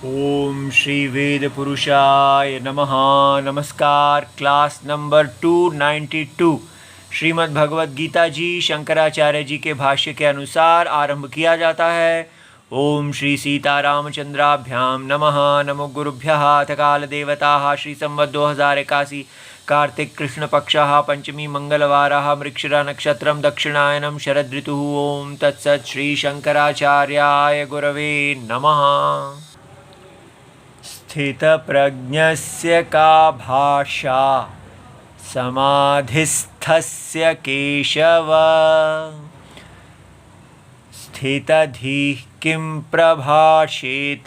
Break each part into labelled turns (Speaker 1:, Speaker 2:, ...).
Speaker 1: ओम श्री वेद पुरुषाय नमः। नमस्कार। क्लास नंबर 292 श्रीमद् भगवद गीता जी शंकराचार्य जी के भाष्य के अनुसार आरंभ किया जाता है। ओम श्री सीतारामचंद्राभ्याम नमः। नमो गुरुभ्यः। अथ काल देवताः श्री संवत् 2081 कार्तिक कृष्ण पक्षः पंचमी मंगलवारः मृक्षिरा नक्षत्रम दक्षिणायनम शरद ऋतुः। ओम तत्सत् श्री शंकराचार्याय गुरवे नमः। स्थितप्रज्ञस्य का भाषा समाधिस्थस्य केशव। स्थितधीः किं प्रभाषेत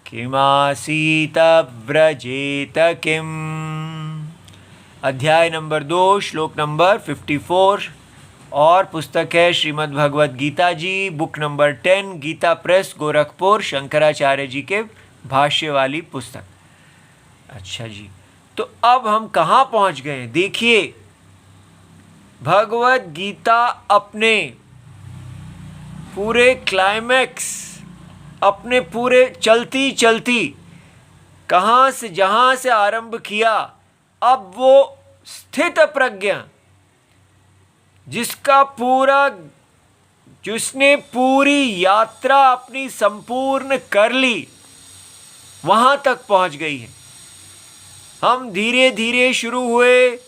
Speaker 1: किमासीत व्रजेत किम्। अध्याय नंबर 2 श्लोक नंबर 54 और पुस्तक है Shrimad Bhagavad Gita ji, book number 10, Gita Press Gorakhpur, Shankaracharya ji के भाष्य वाली पुस्तक। अच्छा जी, तो अब हम कहाँ पहुँच गए? देखिए, भगवद गीता अपने पूरे क्लाइमैक्स, अपने पूरे चलती चलती कहाँ से जहाँ से आरंभ किया, अब वो स्थित प्रज्ञा जिसने पूरी यात्रा अपनी संपूर्ण कर ली, वहाँ तक पहुँच गई है। हम धीरे धीरे शुरू हुए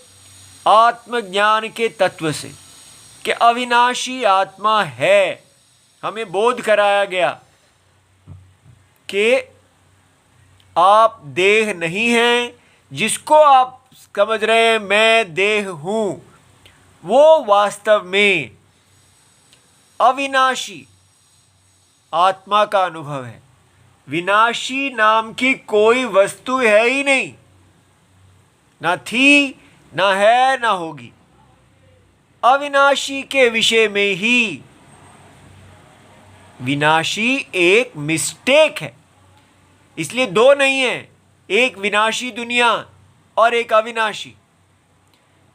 Speaker 1: आत्मज्ञान के तत्व से कि अविनाशी आत्मा है। हमें बोध कराया गया कि आप देह नहीं हैं। जिसको आप समझ रहे हैं मैं देह हूँ, वो वास्तव में अविनाशी आत्मा का अनुभव है। विनाशी नाम की कोई वस्तु है ही नहीं, ना थी, ना है, ना होगी। अविनाशी के विषय में ही विनाशी एक मिस्टेक है, इसलिए दो नहीं है, एक विनाशी दुनिया और एक अविनाशी।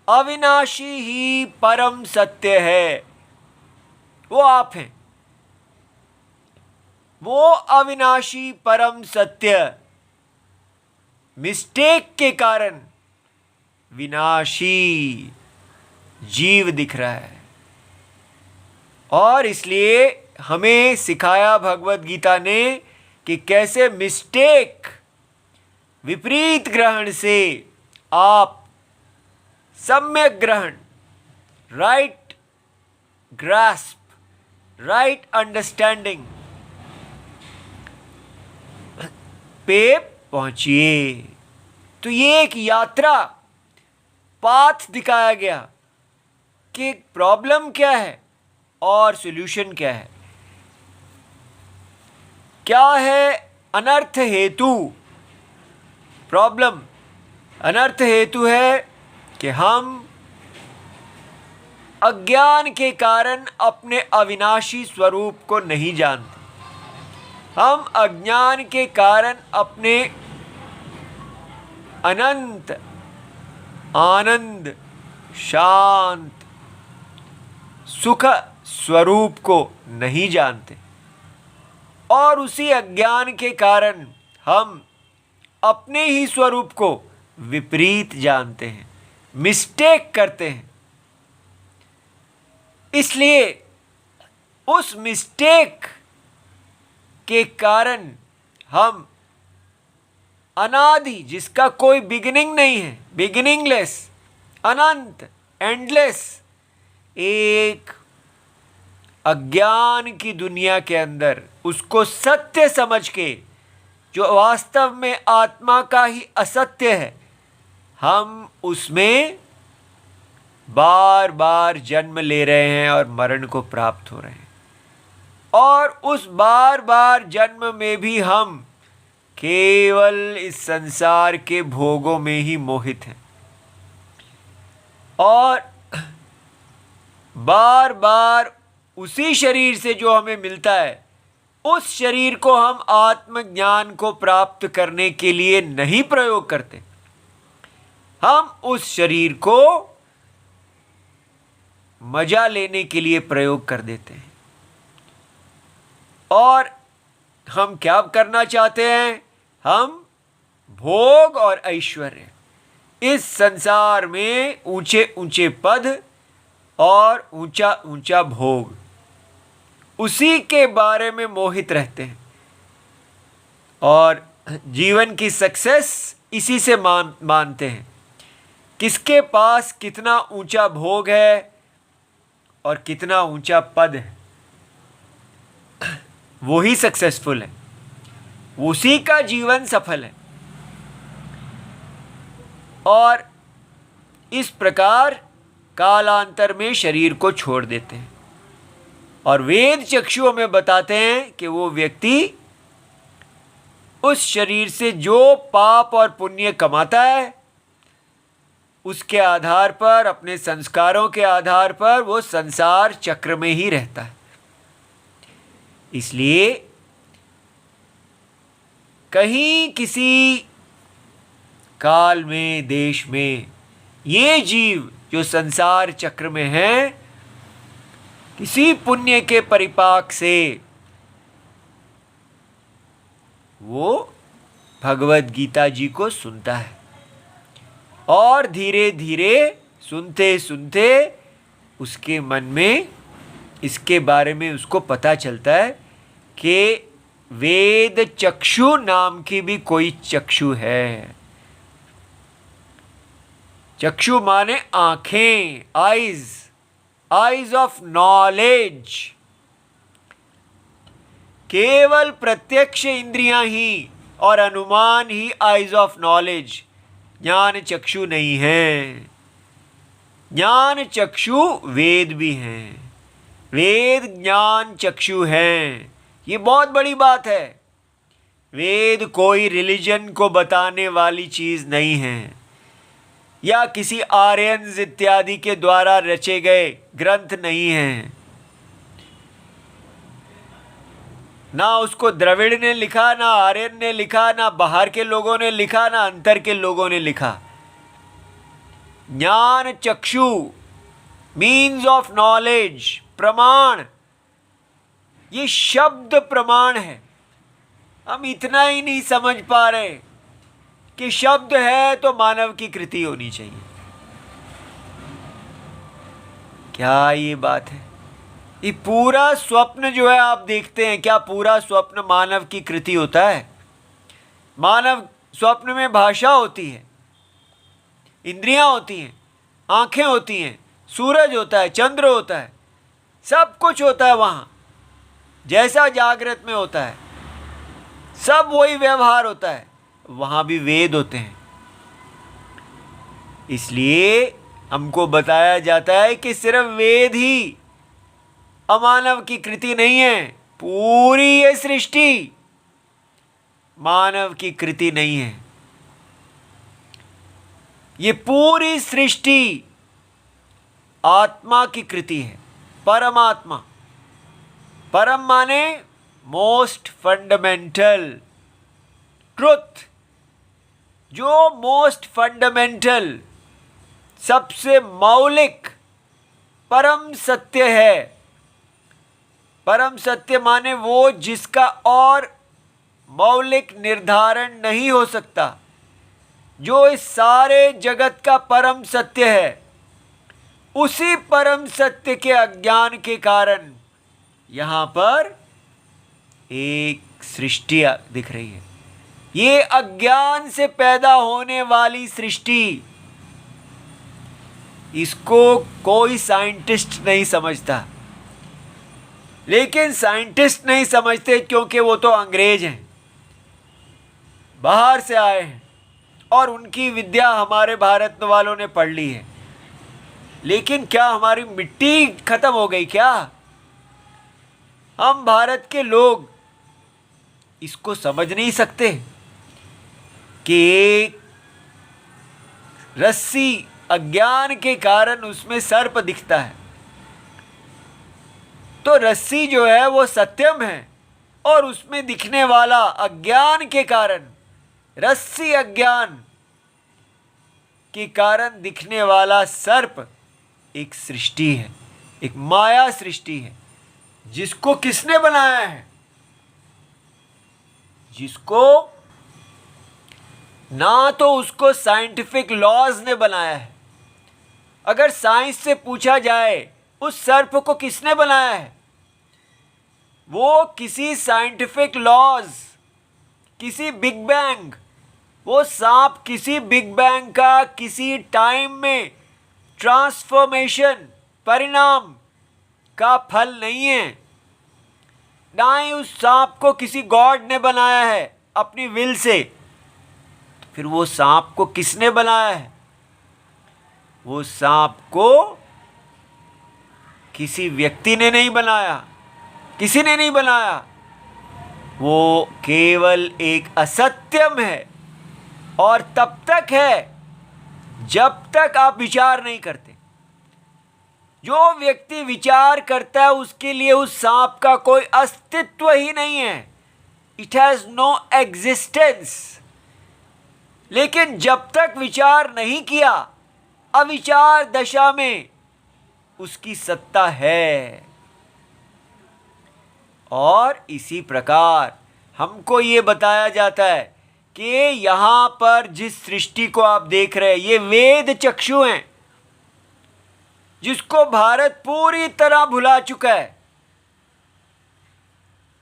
Speaker 1: अविनाशी ही परम सत्य है, वो आप हैं। वो अविनाशी परम सत्य मिस्टेक के कारण विनाशी जीव दिख रहा है। और इसलिए हमें सिखाया भगवद गीता ने कि कैसे मिस्टेक, विपरीत ग्रहण से आप सम्यक ग्रहण, राइट ग्रास्प, राइट अंडरस्टैंडिंग पे पहुंचिए। तो ये एक यात्रा, पाथ दिखाया गया कि प्रॉब्लम क्या है और सॉल्यूशन क्या है। क्या है अनर्थ हेतु? प्रॉब्लम, अनर्थ हेतु है कि हम अज्ञान के कारण अपने अविनाशी स्वरूप को नहीं जानते। हम अज्ञान के कारण अपने अनंत आनंद, शांत, सुख स्वरूप को नहीं जानते, और उसी अज्ञान के कारण हम अपने ही स्वरूप को विपरीत जानते हैं, मिस्टेक करते हैं। इसलिए उस मिस्टेक के कारण हम अनादि, जिसका कोई बिगिनिंग नहीं है, बिगिनिंगलेस, अनंत, एंडलेस, एक अज्ञान की दुनिया के अंदर उसको सत्य समझ के, जो वास्तव में आत्मा का ही असत्य है, हम उसमें बार बार जन्म ले रहे हैं और मरण को प्राप्त हो रहे हैं। और उस बार बार जन्म में भी हम केवल इस संसार के भोगों में ही मोहित हैं, और बार बार उसी शरीर से जो हमें मिलता है, उस शरीर को हम आत्मज्ञान को प्राप्त करने के लिए नहीं प्रयोग करते। हम उस शरीर को मजा लेने के लिए प्रयोग कर देते हैं। और हम क्या करना चाहते हैं? हम भोग और ऐश्वर्य, इस संसार में ऊंचे ऊंचे पद और ऊंचा ऊंचा भोग, उसी के बारे में मोहित रहते हैं और जीवन की सक्सेस इसी से मानते हैं। किसके पास कितना ऊंचा भोग है और कितना ऊंचा पद है, वो ही सक्सेसफुल है, उसी का जीवन सफल है। और इस प्रकार कालांतर में शरीर को छोड़ देते हैं और वेद चक्षु में बताते हैं कि वो व्यक्ति उस शरीर से जो पाप और पुण्य कमाता है, उसके आधार पर, अपने संस्कारों के आधार पर वो संसार चक्र में ही रहता है। इसलिए कहीं किसी काल में, देश में ये जीव जो संसार चक्र में है, किसी पुण्य के परिपाक से वो भगवद गीता जी को सुनता है और धीरे धीरे सुनते सुनते उसके मन में इसके बारे में उसको पता चलता है कि वेद चक्षु नाम की भी कोई चक्षु है। चक्षु माने आंखें, आईज, आईज ऑफ नॉलेज। केवल प्रत्यक्ष इंद्रियां ही और अनुमान ही आईज ऑफ नॉलेज, ज्ञान चक्षु नहीं है। ज्ञान चक्षु वेद भी हैं, वेद ज्ञान चक्षु हैं। ये बहुत बड़ी बात है। वेद कोई रिलीजन को बताने वाली चीज नहीं है या किसी आर्यंस इत्यादि के द्वारा रचे गए ग्रंथ नहीं हैं। ना उसको द्रविड़ ने लिखा, ना आर्यन ने लिखा, ना बाहर के लोगों ने लिखा, ना अंतर के लोगों ने लिखा। ज्ञान चक्षु मीन्स ऑफ नॉलेज, प्रमाण, ये शब्द प्रमाण है। हम इतना ही नहीं समझ पा रहे कि शब्द है तो मानव की कृति होनी चाहिए। क्या ये बात है? ये पूरा स्वप्न जो है आप देखते हैं, क्या पूरा स्वप्न मानव की कृति होता है? मानव स्वप्न में भाषा होती है, इंद्रियां होती हैं, आंखें होती हैं, सूरज होता है, चंद्र होता है, सब कुछ होता है वहाँ, जैसा जागृत में होता है, सब वही व्यवहार होता है। वहाँ भी वेद होते हैं। इसलिए हमको बताया जाता है कि सिर्फ वेद ही अमानव की कृति नहीं है, पूरी ये सृष्टि मानव की कृति नहीं है। ये पूरी सृष्टि आत्मा की कृति है, परमात्मा। परम माने मोस्ट फंडामेंटल ट्रुथ, जो मोस्ट फंडामेंटल, सबसे मौलिक परम सत्य है। परम सत्य माने वो जिसका और मौलिक निर्धारण नहीं हो सकता, जो इस सारे जगत का परम सत्य है। उसी परम सत्य के अज्ञान के कारण यहाँ पर एक सृष्टि दिख रही है। ये अज्ञान से पैदा होने वाली सृष्टि, इसको कोई साइंटिस्ट नहीं समझता। लेकिन साइंटिस्ट नहीं समझते क्योंकि वो तो अंग्रेज हैं, बाहर से आए हैं और उनकी विद्या हमारे भारत वालों ने पढ़ ली है। लेकिन क्या हमारी मिट्टी खत्म हो गई क्या? हम भारत के लोग इसको समझ नहीं सकते कि एक रस्सी अज्ञान के कारण उसमें सर्प दिखता है, तो रस्सी जो है वो सत्यम है और उसमें दिखने वाला अज्ञान के कारण, रस्सी अज्ञान के कारण दिखने वाला सर्प एक सृष्टि है, एक माया सृष्टि है, जिसको किसने बनाया है? जिसको ना तो उसको साइंटिफिक लॉज ने बनाया है। अगर साइंस से पूछा जाए उस सर्प को किसने बनाया है, वो किसी साइंटिफिक लॉज, किसी बिग बैंग, वो सांप किसी बिग बैंग का किसी टाइम में ट्रांसफॉर्मेशन परिणाम का फल नहीं है। ना ही उस सांप को किसी गॉड ने बनाया है अपनी विल से। तो फिर वो सांप को किसने बनाया है? वो सांप को किसी व्यक्ति ने नहीं बनाया, किसी ने नहीं बनाया। वो केवल एक असत्यम है, और तब तक है जब तक आप विचार नहीं करते। जो व्यक्ति विचार करता है उसके लिए उस सांप का कोई अस्तित्व ही नहीं है। It has no existence. लेकिन जब तक विचार नहीं किया, अविचार दशा में उसकी सत्ता है। और इसी प्रकार हमको ये बताया जाता है कि यहां पर जिस सृष्टि को आप देख रहे हैं, ये वेद चक्षु हैं, जिसको भारत पूरी तरह भुला चुका है।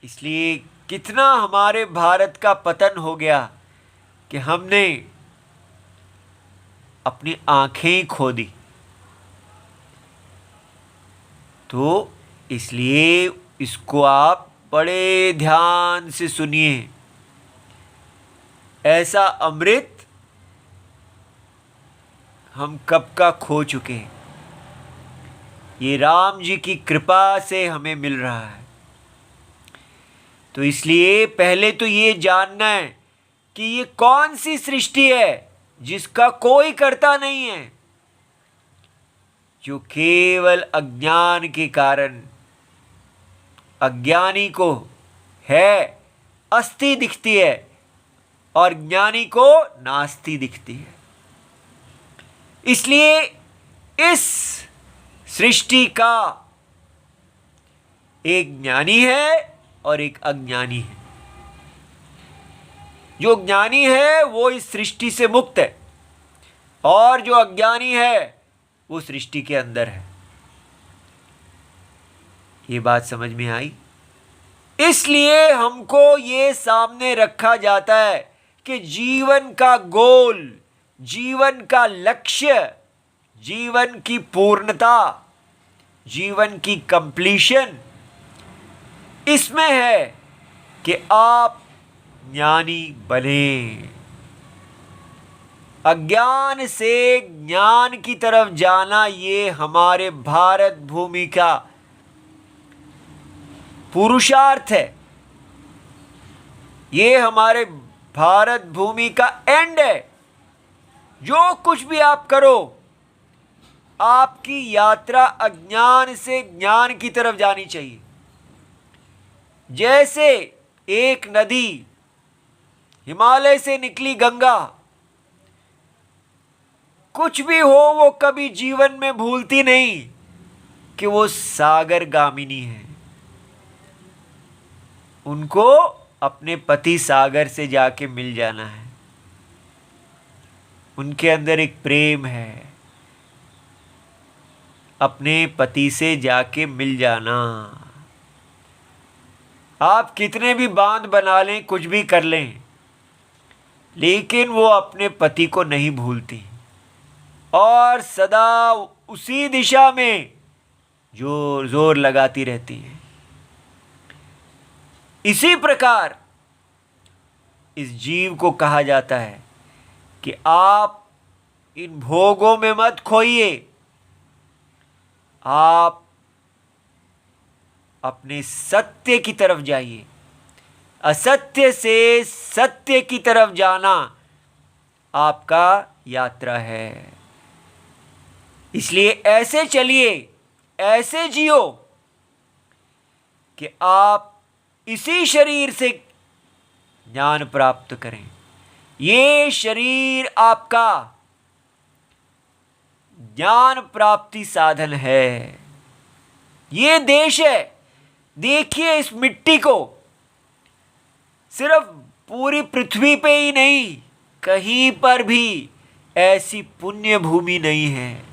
Speaker 1: इसलिए कितना हमारे भारत का पतन हो गया कि हमने अपनी आंखें खो दी। तो इसलिए इसको आप बड़े ध्यान से सुनिए। ऐसा अमृत हम कब का खो चुके हैं, ये राम जी की कृपा से हमें मिल रहा है। तो इसलिए पहले तो ये जानना है कि ये कौन सी सृष्टि है जिसका कोई कर्ता नहीं है, जो केवल अज्ञान के कारण अज्ञानी को है अस्ति दिखती है और ज्ञानी को नास्ति दिखती है। इसलिए इस सृष्टि का एक ज्ञानी है और एक अज्ञानी है। जो ज्ञानी है वो इस सृष्टि से मुक्त है, और जो अज्ञानी है वो सृष्टि के अंदर है। ये बात समझ में आई? इसलिए हमको ये सामने रखा जाता है कि जीवन का गोल, जीवन का लक्ष्य, जीवन की पूर्णता, जीवन की कंप्लीशन इसमें है कि आप ज्ञानी बने। अज्ञान से ज्ञान की तरफ जाना ये हमारे भारत भूमि का पुरुषार्थ है। ये हमारे भारत भूमि का एंड है। जो कुछ भी आप करो, आपकी यात्रा अज्ञान से ज्ञान की तरफ जानी चाहिए। जैसे एक नदी, हिमालय से निकली गंगा, कुछ भी हो वो कभी जीवन में भूलती नहीं कि वो सागर गामिनी है। उनको अपने पति सागर से जाके मिल जाना है। उनके अंदर एक प्रेम है, अपने पति से जाके मिल जाना। आप कितने भी बांध बना लें, कुछ भी कर लें, लेकिन वो अपने पति को नहीं भूलती और सदा उसी दिशा में जोर जोर लगाती रहती है। इसी प्रकार इस जीव को कहा जाता है कि आप इन भोगों में मत खोइए, आप अपने सत्य की तरफ जाइए। असत्य से सत्य की तरफ जाना आपका यात्रा है। इसलिए ऐसे चलिए, ऐसे जियो कि आप इसी शरीर से ज्ञान प्राप्त करें। ये शरीर आपका ज्ञान प्राप्ति साधन है। ये देश है। देखिए इस मिट्टी को, सिर्फ पूरी पृथ्वी पे ही नहीं, कहीं पर भी ऐसी पुण्य भूमि नहीं है।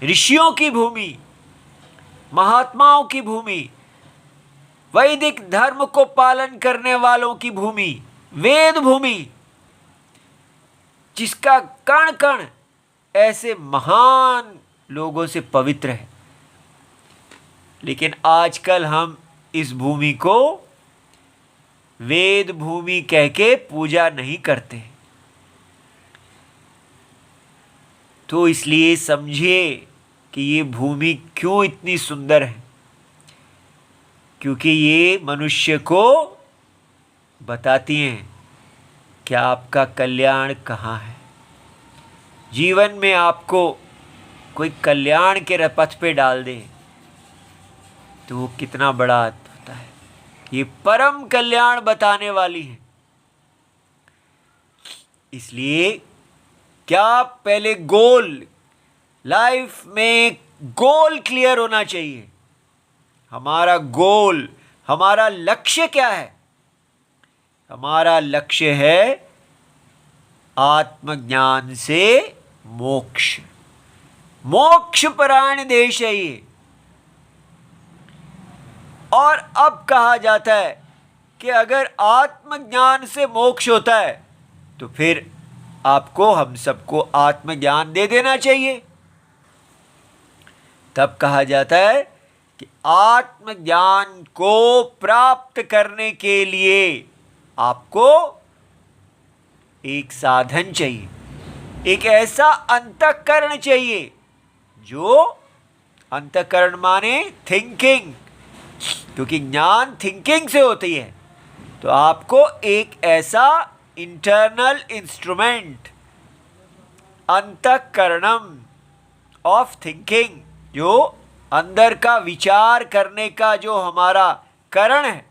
Speaker 1: ऋषियों की भूमि, महात्माओं की भूमि, वैदिक धर्म को पालन करने वालों की भूमि, वेद भूमि, जिसका कण कण ऐसे महान लोगों से पवित्र है। लेकिन आजकल हम इस भूमि को वेद भूमि कह के पूजा नहीं करते। तो इसलिए समझिए कि ये भूमि क्यों इतनी सुंदर है, क्योंकि ये मनुष्य को बताती हैं कि आपका कल्याण कहाँ है। जीवन में आपको कोई कल्याण के पथ पे डाल दे तो वो कितना बड़ा होता है। ये परम कल्याण बताने वाली है। इसलिए क्या पहले गोल, लाइफ में गोल क्लियर होना चाहिए। हमारा गोल, हमारा लक्ष्य क्या है? हमारा लक्ष्य है आत्मज्ञान से मोक्ष। मोक्ष परायण देश है ये। और अब कहा जाता है कि अगर आत्मज्ञान से मोक्ष होता है तो फिर आपको, हम सबको आत्मज्ञान दे देना चाहिए। तब कहा जाता है कि आत्मज्ञान को प्राप्त करने के लिए आपको एक साधन चाहिए, एक ऐसा अंतःकरण चाहिए जो, अंतःकरण माने थिंकिंग, क्योंकि ज्ञान थिंकिंग से होती है। तो आपको एक ऐसा इंटरनल इंस्ट्रूमेंट, अंतःकरणम ऑफ थिंकिंग, जो अंदर का विचार करने का जो हमारा करण है,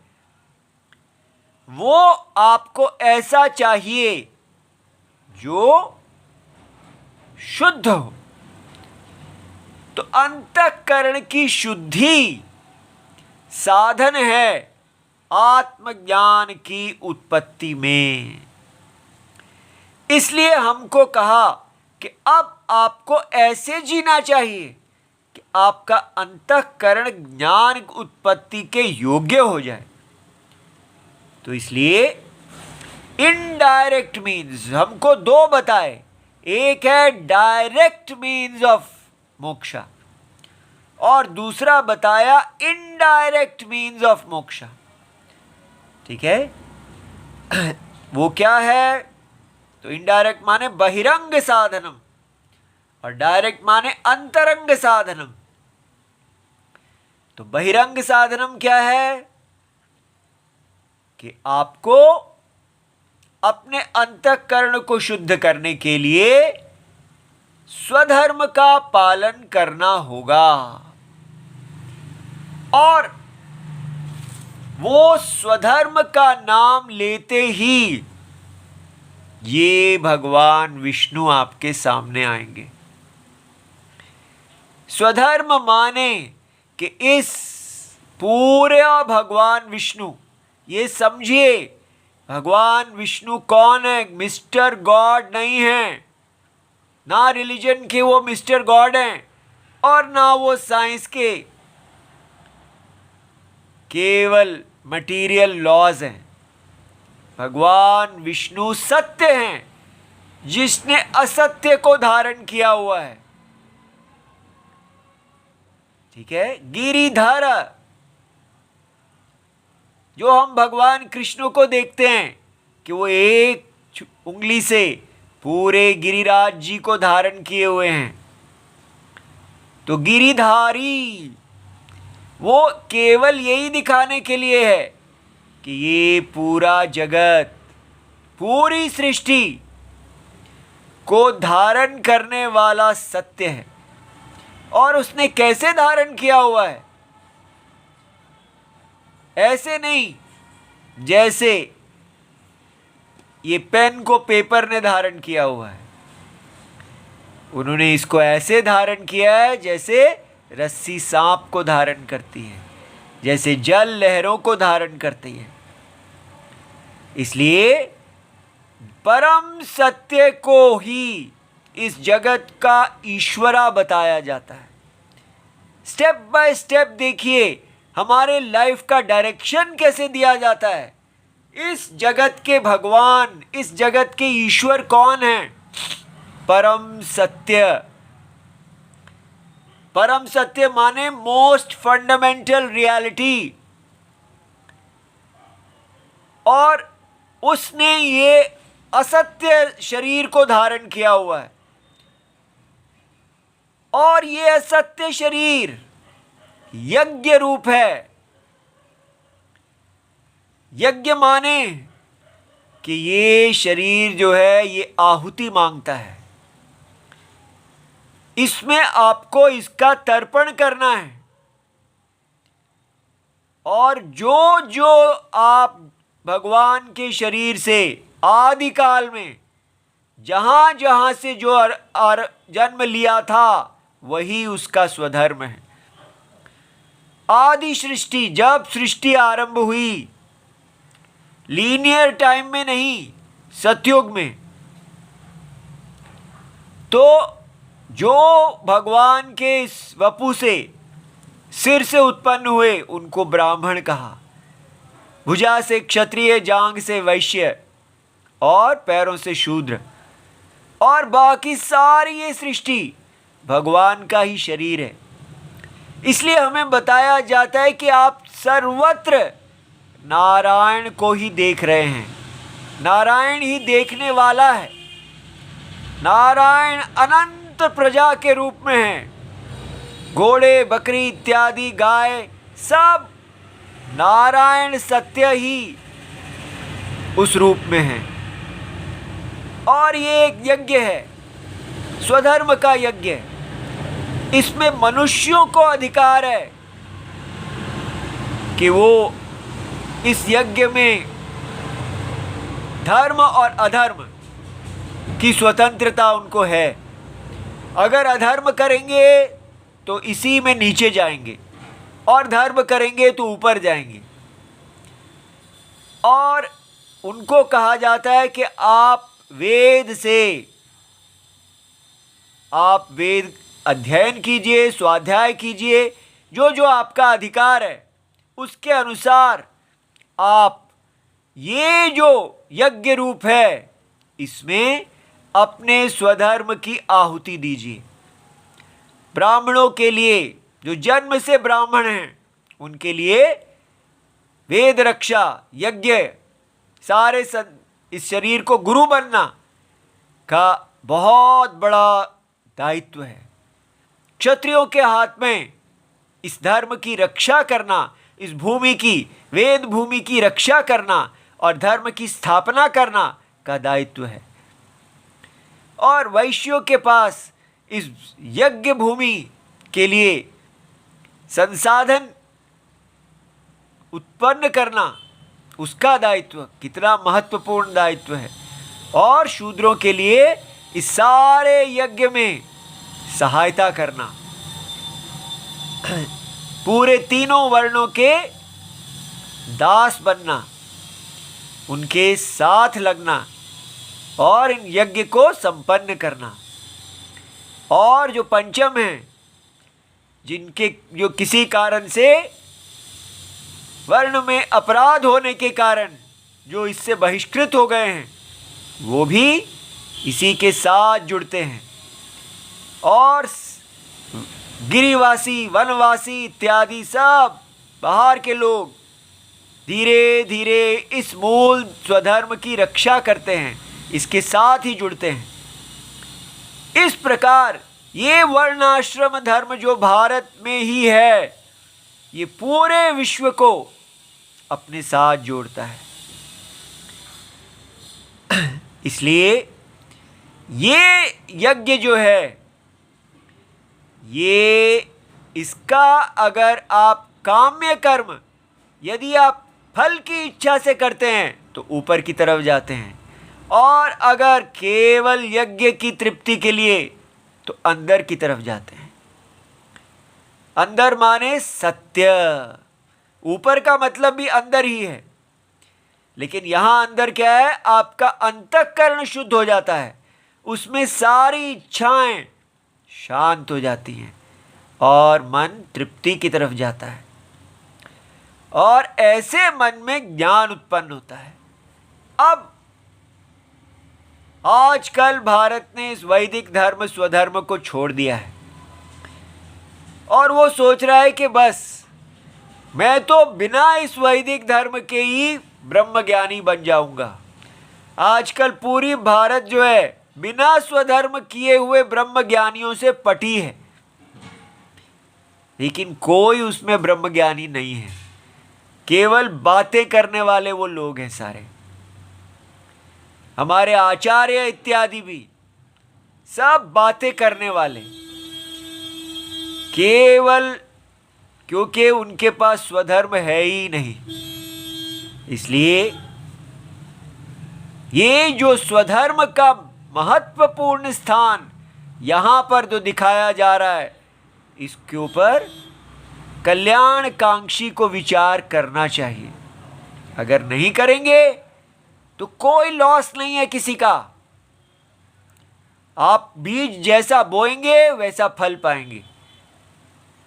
Speaker 1: वो आपको ऐसा चाहिए जो शुद्ध हो। तो अंतःकरण की शुद्धि साधन है आत्मज्ञान की उत्पत्ति में। इसलिए हमको कहा कि अब आपको ऐसे जीना चाहिए कि आपका अंतःकरण ज्ञान उत्पत्ति के योग्य हो जाए। तो इसलिए इनडायरेक्ट मीन्स हमको दो बताए। एक है डायरेक्ट मीन्स ऑफ मोक्षा और दूसरा बताया इनडायरेक्ट मीन्स ऑफ मोक्षा। ठीक है, वो क्या है? तो इनडायरेक्ट माने बहिरंग साधनम और डायरेक्ट माने अंतरंग साधनम। तो बहिरंग साधनम क्या है? कि आपको अपने अंतःकरण को शुद्ध करने के लिए स्वधर्म का पालन करना होगा। और वो स्वधर्म का नाम लेते ही ये भगवान विष्णु आपके सामने आएंगे। स्वधर्म माने कि इस पूरे भगवान विष्णु, ये समझिए भगवान विष्णु कौन है? मिस्टर गॉड नहीं है। ना रिलीजन के वो मिस्टर गॉड हैं और ना वो साइंस के केवल मटीरियल लॉज हैं। भगवान विष्णु सत्य हैं, जिसने असत्य को धारण किया हुआ है। ठीक है, गिरिधर, जो हम भगवान कृष्ण को देखते हैं कि वो एक उंगली से पूरे गिरिराज जी को धारण किए हुए हैं। तो गिरिधारी वो केवल यही दिखाने के लिए है कि ये पूरा जगत, पूरी सृष्टि को धारण करने वाला सत्य है। और उसने कैसे धारण किया हुआ है? ऐसे नहीं जैसे ये पेन को पेपर ने धारण किया हुआ है। उन्होंने इसको ऐसे धारण किया है जैसे रस्सी सांप को धारण करती है, जैसे जल लहरों को धारण करती है। इसलिए परम सत्य को ही इस जगत का ईश्वरा बताया जाता है। स्टेप बाय स्टेप देखिए हमारे लाइफ का डायरेक्शन कैसे दिया जाता है। इस जगत के भगवान, इस जगत के ईश्वर कौन है? परम सत्य। परम सत्य माने मोस्ट फंडामेंटल रियलिटी। और उसने ये असत्य शरीर को धारण किया हुआ है, और ये असत्य शरीर यज्ञ रूप है। यज्ञ माने कि ये शरीर जो है ये आहुति मांगता है, इसमें आपको इसका तर्पण करना है। और जो जो आप भगवान के शरीर से आदि काल में जहां जहां से जो जन्म लिया था वही उसका स्वधर्म है। आदि सृष्टि, जब सृष्टि आरंभ हुई, लीनियर टाइम में नहीं, सतयुग में, तो जो भगवान के इस वपु से, सिर से उत्पन्न हुए उनको ब्राह्मण कहा, भुजा से क्षत्रिय, जांग से वैश्य और पैरों से शूद्र, और बाकी सारी ये सृष्टि भगवान का ही शरीर है। इसलिए हमें बताया जाता है कि आप सर्वत्र नारायण को ही देख रहे हैं। नारायण ही देखने वाला है। नारायण अनंत प्रजा के रूप में है। घोड़े, बकरी इत्यादि, गाय, सब नारायण सत्य ही उस रूप में है। और ये एक यज्ञ है, स्वधर्म का यज्ञ है। इसमें मनुष्यों को अधिकार है कि वो इस यज्ञ में धर्म और अधर्म की स्वतंत्रता उनको है। अगर अधर्म करेंगे तो इसी में नीचे जाएंगे, और धर्म करेंगे तो ऊपर जाएंगे। और उनको कहा जाता है कि आप वेद अध्ययन कीजिए, स्वाध्याय कीजिए, जो जो आपका अधिकार है उसके अनुसार आप ये जो यज्ञ रूप है इसमें अपने स्वधर्म की आहुति दीजिए। ब्राह्मणों के लिए, जो जन्म से ब्राह्मण हैं, उनके लिए वेद रक्षा, यज्ञ, सारे इस शरीर को गुरु बनना का बहुत बड़ा दायित्व है। क्षत्रियों के हाथ में इस धर्म की रक्षा करना, इस भूमि की, वेद भूमि की रक्षा करना और धर्म की स्थापना करना का दायित्व है। और वैश्यों के पास इस यज्ञ भूमि के लिए संसाधन उत्पन्न करना, उसका दायित्व कितना महत्वपूर्ण दायित्व है। और शूद्रों के लिए इस सारे यज्ञ में सहायता करना, पूरे तीनों वर्णों के दास बनना, उनके साथ लगना और इन यज्ञ को संपन्न करना। और जो पंचम हैं, जिनके जो किसी कारण से वर्ण में अपराध होने के कारण जो इससे बहिष्कृत हो गए हैं, वो भी इसी के साथ जुड़ते हैं। और गिरिवासी, वनवासी इत्यादि सब बाहर के लोग धीरे धीरे इस मूल स्वधर्म की रक्षा करते हैं, इसके साथ ही जुड़ते हैं। इस प्रकार ये वर्णाश्रम धर्म जो भारत में ही है, ये पूरे विश्व को अपने साथ जोड़ता है। इसलिए ये यज्ञ जो है, ये इसका अगर आप काम्य कर्म, यदि आप फल की इच्छा से करते हैं तो ऊपर की तरफ जाते हैं, और अगर केवल यज्ञ की तृप्ति के लिए तो अंदर की तरफ जाते हैं। अंदर माने सत्य, ऊपर का मतलब भी अंदर ही है। लेकिन यहां अंदर क्या है, आपका अंतःकरण शुद्ध हो जाता है, उसमें सारी इच्छाएं शांत हो जाती हैं और मन तृप्ति की तरफ जाता है, और ऐसे मन में ज्ञान उत्पन्न होता है। अब आजकल भारत ने इस वैदिक धर्म स्वधर्म को छोड़ दिया है और वो सोच रहा है कि बस मैं तो बिना इस वैदिक धर्म के ही ब्रह्मज्ञानी बन जाऊंगा। आजकल पूरी भारत जो है बिना स्वधर्म किए हुए ब्रह्मज्ञानियों से पटी है, लेकिन कोई उसमें ब्रह्मज्ञानी नहीं है, केवल बातें करने वाले वो लोग हैं सारे। हमारे आचार्य इत्यादि भी सब बातें करने वाले, केवल क्योंकि उनके पास स्वधर्म है ही नहीं। इसलिए ये जो स्वधर्म का महत्वपूर्ण स्थान यहां पर जो दिखाया जा रहा है, इसके ऊपर कल्याणकांक्षी को विचार करना चाहिए। अगर नहीं करेंगे तो कोई लॉस नहीं है किसी का। आप बीज जैसा बोएंगे वैसा फल पाएंगे।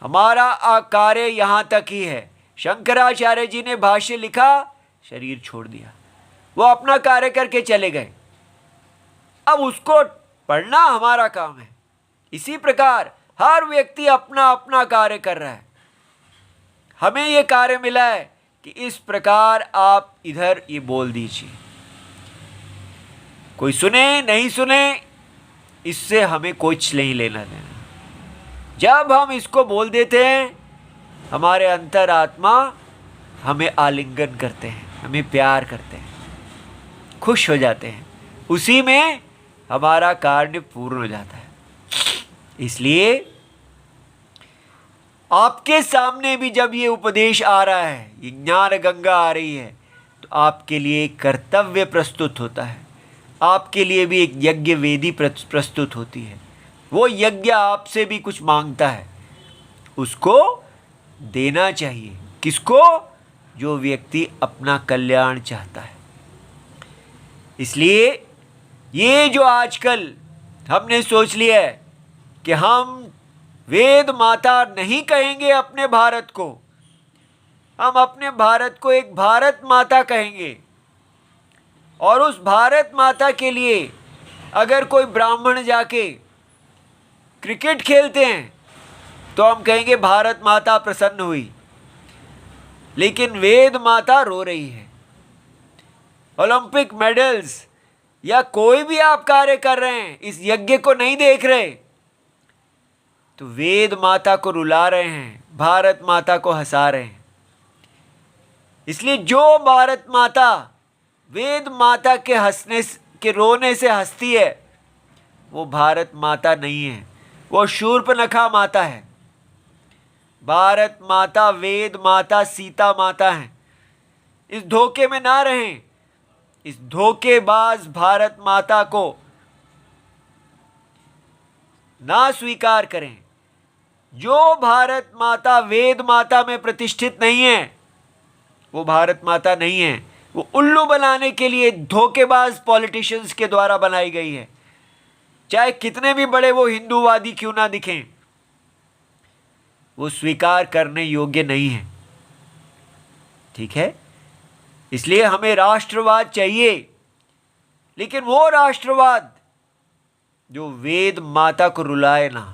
Speaker 1: हमारा कार्य यहां तक ही है। शंकराचार्य जी ने भाष्य लिखा, शरीर छोड़ दिया, वो अपना कार्य करके चले गए। अब उसको पढ़ना हमारा काम है। इसी प्रकार हर व्यक्ति अपना अपना कार्य कर रहा है। हमें यह कार्य मिला है कि इस प्रकार आप इधर ये बोल दीजिए। कोई सुने नहीं सुने इससे हमें कुछ नहीं लेना देना। जब हम इसको बोल देते हैं, हमारे अंतरात्मा हमें आलिंगन करते हैं, हमें प्यार करते हैं, खुश हो जाते हैं, उसी में हमारा कार्य पूर्ण हो जाता है। इसलिए आपके सामने भी जब ये उपदेश आ रहा है, ये ज्ञान गंगा आ रही है, तो आपके लिए एक कर्तव्य प्रस्तुत होता है, आपके लिए भी एक यज्ञ वेदी प्रस्तुत होती है। वो यज्ञ आपसे भी कुछ मांगता है, उसको देना चाहिए। किसको? जो व्यक्ति अपना कल्याण चाहता है। इसलिए ये जो आजकल हमने सोच लिया है कि हम वेद माता नहीं कहेंगे अपने भारत को, हम अपने भारत को एक भारत माता कहेंगे। और उस भारत माता के लिए अगर कोई ब्राह्मण जाके क्रिकेट खेलते हैं तो हम कहेंगे भारत माता प्रसन्न हुई, लेकिन वेद माता रो रही है। ओलंपिक मेडल्स या कोई भी आप कार्य कर रहे हैं, इस यज्ञ को नहीं देख रहे तो वेद माता को रुला रहे हैं, भारत माता को हंसा रहे हैं। इसलिए जो भारत माता वेद माता के हंसने के रोने से हंसती है, वो भारत माता नहीं है, वो शूर्पणखा माता है। भारत माता, वेद माता, सीता माता है। इस धोखे में ना रहें, इस धोखेबाज भारत माता को ना स्वीकार करें। जो भारत माता वेद माता में प्रतिष्ठित नहीं है, वो भारत माता नहीं है, वो उल्लू बनाने के लिए धोखेबाज पॉलिटिशियंस के द्वारा बनाई गई है। चाहे कितने भी बड़े वो हिंदूवादी क्यों ना दिखें, वो स्वीकार करने योग्य नहीं है। ठीक है? इसलिए हमें राष्ट्रवाद चाहिए, लेकिन वो राष्ट्रवाद जो वेद माता को रुलाए ना।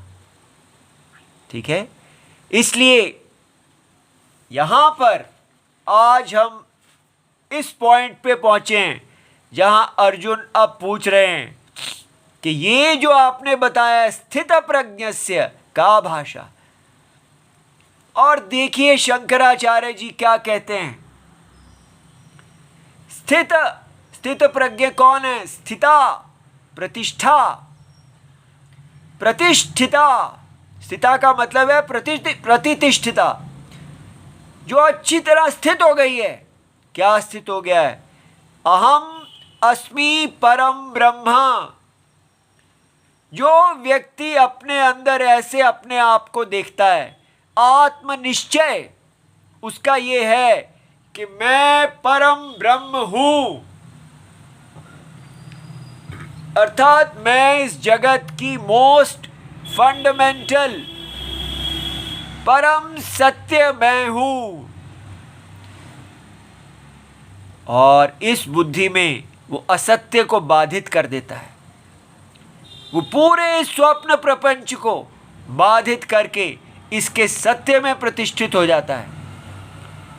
Speaker 1: ठीक है? इसलिए यहां पर आज हम इस पॉइंट पे पहुंचे हैं जहां अर्जुन अब पूछ रहे हैं कि ये जो आपने बताया स्थित प्रज्ञस्य का भाषा, और देखिए शंकराचार्य जी क्या कहते हैं। स्थित प्रज्ञ कौन है? स्थिता, प्रतिष्ठा, प्रतिष्ठिता। स्थिता का मतलब है प्रतिष्ठिता, जो अच्छी तरह स्थित हो गई है। क्या स्थित हो गया है? अहम अस्मि परम ब्रह्मा। जो व्यक्ति अपने अंदर ऐसे अपने आप को देखता है, आत्मनिश्चय उसका ये है कि मैं परम ब्रह्म हूं, अर्थात मैं इस जगत की मोस्ट फंडामेंटल परम सत्य मैं हूं। और इस बुद्धि में वो असत्य को बाधित कर देता है, वो पूरे स्वप्न प्रपंच को बाधित करके इसके सत्य में प्रतिष्ठित हो जाता है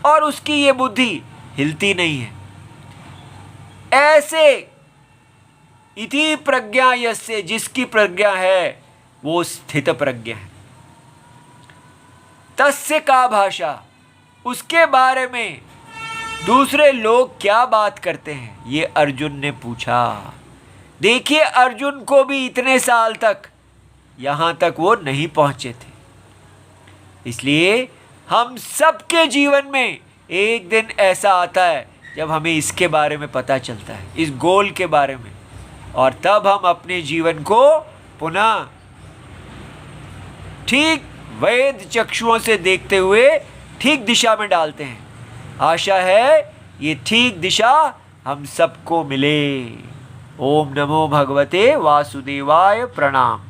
Speaker 1: और उसकी ये बुद्धि हिलती नहीं है। ऐसे इति प्रज्ञा यस्य, जिसकी प्रज्ञा है वो स्थित प्रज्ञा है। तस्य का भाषा, उसके बारे में दूसरे लोग क्या बात करते हैं, ये अर्जुन ने पूछा। देखिए, अर्जुन को भी इतने साल तक यहां तक वो नहीं पहुंचे थे। इसलिए हम सबके जीवन में एक दिन ऐसा आता है जब हमें इसके बारे में पता चलता है, इस गोल के बारे में, और तब हम अपने जीवन को पुनः ठीक वेद चक्षुओं से देखते हुए ठीक दिशा में डालते हैं। आशा है ये ठीक दिशा हम सबको मिले। ओम नमो भगवते वासुदेवाय। प्रणाम।